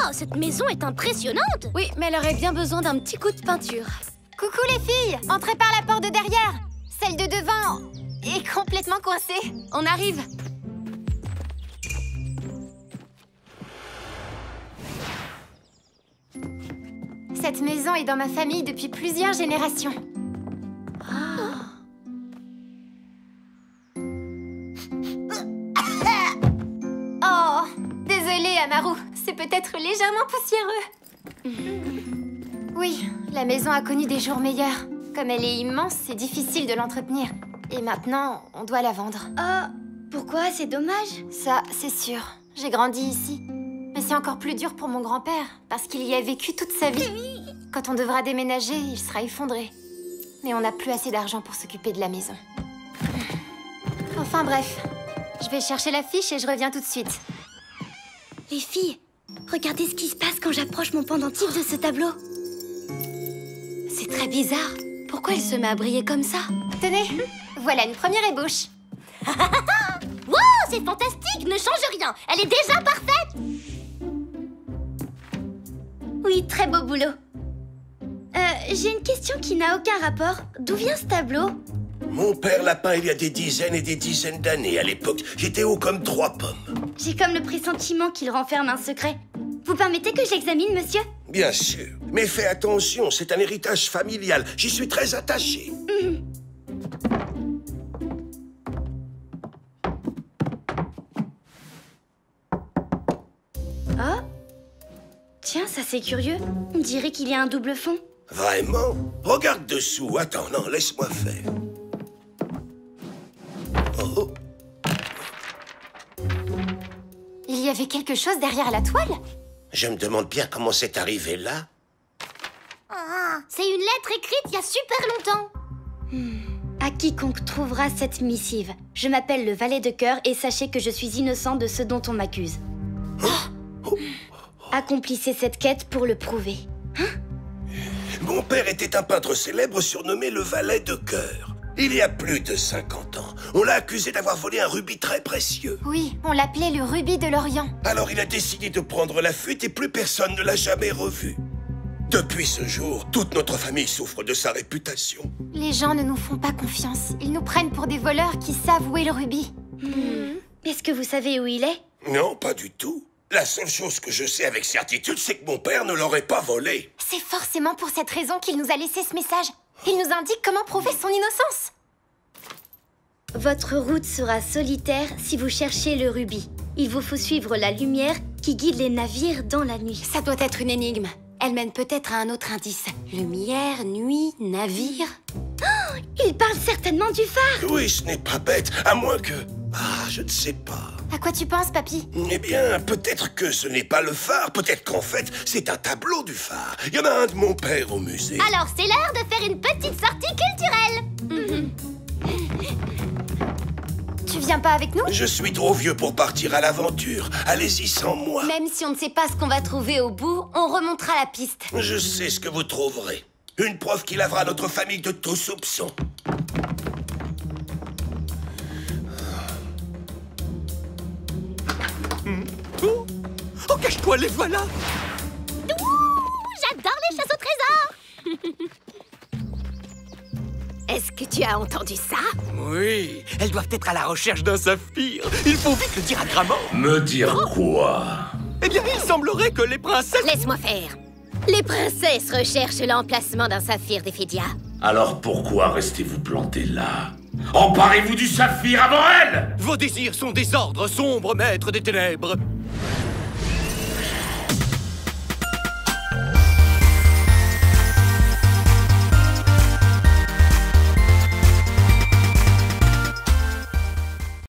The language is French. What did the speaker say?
Waouh, cette maison est impressionnante! Oui, mais elle aurait bien besoin d'un petit coup de peinture. Coucou les filles! Entrez par la porte de derrière! Celle de devant est complètement coincée. On arrive. Cette maison est dans ma famille depuis plusieurs générations. Oh, désolée Amaru, c'est peut-être légèrement poussiéreux. Oui, la maison a connu des jours meilleurs. Comme elle est immense, c'est difficile de l'entretenir. Et maintenant, on doit la vendre. Oh, pourquoi? C'est dommage. Ça, c'est sûr. J'ai grandi ici. Mais c'est encore plus dur pour mon grand-père, parce qu'il y a vécu toute sa vie. Quand on devra déménager, il sera effondré. Mais on n'a plus assez d'argent pour s'occuper de la maison. Enfin bref, je vais chercher la fiche et je reviens tout de suite. Les filles, regardez ce qui se passe quand j'approche mon pendentif de ce tableau. C'est très bizarre. Pourquoi il se met à briller comme ça? Tenez, voilà une première ébauche. Wow, c'est fantastique! Ne change rien, elle est déjà parfaite! Oui, très beau boulot. J'ai une question qui n'a aucun rapport. D'où vient ce tableau? Mon père l'a peint il y a des dizaines et des dizaines d'années. À l'époque, j'étais haut comme 3 pommes. J'ai comme le pressentiment qu'il renferme un secret. Vous permettez que j'examine, monsieur? Bien sûr. Mais fais attention, c'est un héritage familial. J'y suis très attaché. Oh? Tiens, ça c'est curieux. On dirait qu'il y a un double fond. Vraiment? Regarde dessous. Attends, non, laisse-moi faire. Oh. Il y avait quelque chose derrière la toile? Je me demande bien comment c'est arrivé là. C'est une lettre écrite il y a super longtemps. À quiconque trouvera cette missive, je m'appelle le valet de cœur et sachez que je suis innocent de ce dont on m'accuse. Accomplissez cette quête pour le prouver. Mon père était un peintre célèbre surnommé le valet de cœur. Il y a plus de 50 ans, on l'a accusé d'avoir volé un rubis très précieux. Oui, on l'appelait le rubis de l'Orient. Alors il a décidé de prendre la fuite et plus personne ne l'a jamais revu. Depuis ce jour, toute notre famille souffre de sa réputation. Les gens ne nous font pas confiance. Ils nous prennent pour des voleurs qui savent où est le rubis. Est-ce que vous savez où il est? Non, pas du tout. La seule chose que je sais avec certitude, c'est que mon père ne l'aurait pas volé. C'est forcément pour cette raison qu'il nous a laissé ce message. Il nous indique comment prouver son innocence. Votre route sera solitaire si vous cherchez le rubis. Il vous faut suivre la lumière qui guide les navires dans la nuit. Ça doit être une énigme. Elle mène peut-être à un autre indice. Lumière, nuit, navire... Il parle certainement du phare. Oui, ce n'est pas bête, à moins que... Ah, je ne sais pas. À quoi tu penses, papy? Eh bien, peut-être que ce n'est pas le phare, peut-être qu'en fait, c'est un tableau du phare. Il y en a un de mon père au musée. Alors c'est l'heure de faire une petite sortie culturelle. Tu viens pas avec nous? Je suis trop vieux pour partir à l'aventure. Allez-y sans moi. Même si on ne sait pas ce qu'on va trouver au bout, on remontera la piste. Je sais ce que vous trouverez. Une preuve qui lavera notre famille de tout soupçon. Oh, cache-toi, les voilà! J'adore les chasses au trésor. Est-ce que tu as entendu ça? Oui, elles doivent être à la recherche d'un saphir. Il faut vite le dire à Gramand. Me dire quoi? Eh bien, il semblerait que les princesses... Laisse-moi faire. Les princesses recherchent l'emplacement d'un saphir d'Ephédia. Alors pourquoi restez-vous planté là? Emparez-vous du saphir avant elle! Vos désirs sont des ordres sombres, maîtres des ténèbres.